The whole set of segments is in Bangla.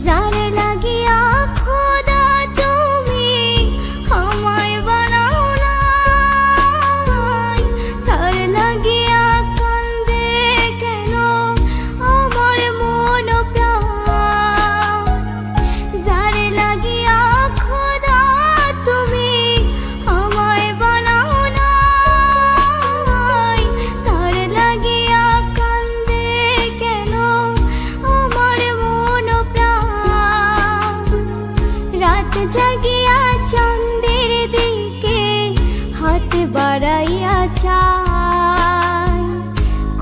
যারে লাগিয়া খোদা তুমি আমায় বানাও না, তার লাগিয়া কান্দে কেন আমার মন প্রাণ। যারে লাগিয়া খোদা তুমি আমায় বানাও না, তার লাগিয়া কান্দে কেন আমার মন প্রাণ। রাত জাগিয়া চন্দ্রের দিকে হাত বাড়াইয়া চায়,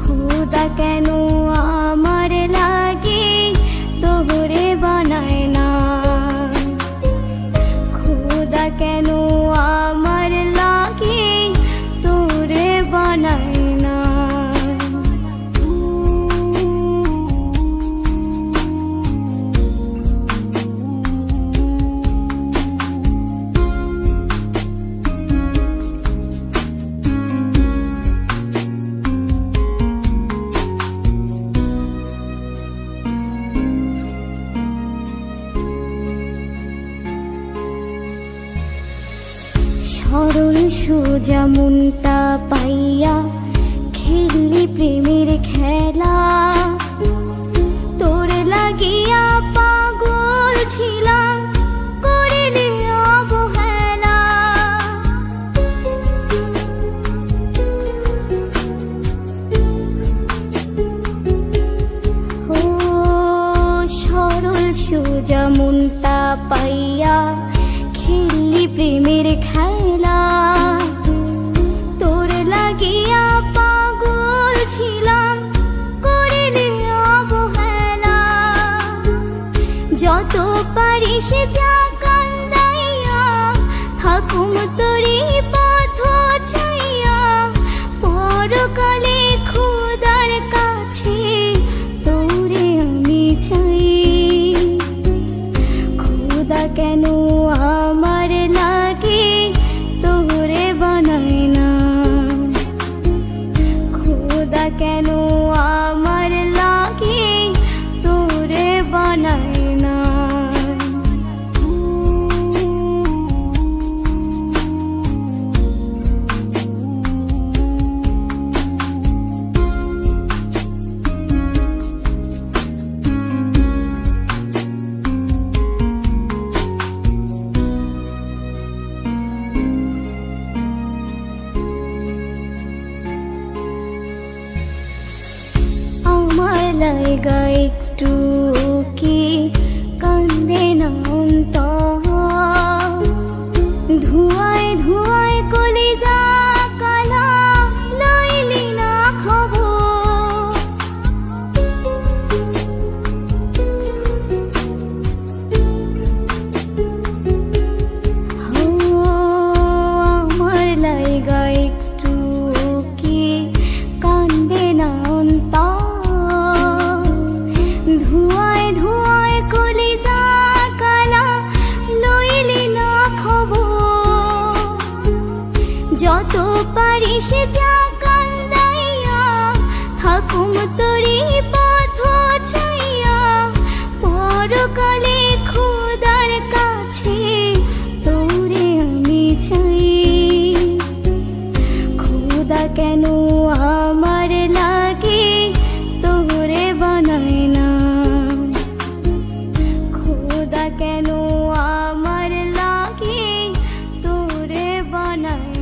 খোদা কেন আমার লাগি তোরে বানায় না, খোদা কেন আমার লাগি তোরে বানায় না। সরল সোজা মনটা পাইয়া খেললি প্রেমের খেলা, তোর লাগিয়া পাগল ছিলাম করিলি অবহেলা। ও সরল সোজা মনটা পাইয়া খেললি প্রেমের খেলা, তোর লাগিয়া পাগল ছিলাম করিলি অবহেলা। যত পারিস যা কান্দাইয়া থাকুম তোরি পথ চাইয়া, পরকালে খোদার কাছে তোরে আমি চাই। খোদা কেন আমার লাগে তোরে বানায় না, খোদা কেন আমার লাগে তোরে বানায় না। আমার লাইগা একটু কি কান্দে না অন্তর, ধোঁয়ায় ধোঁয়ায় কলিজা কালা লইলি না খবর। আমার লাইগা একটু কি কান্দে না অন্তর, ধোঁয়ায় ধোঁয়ায় কলিজা কালা লইলি না খবর। যত পারিস যা কান্দাইয়া থাকুম তোরি পথ চাইয়া, পরকালে খোদার কাছে তোরে আমি চাই। খোদা কেন আমার লাগে তোরে বানায় না, খোদা কেন আমার লাগে তোরে বানায়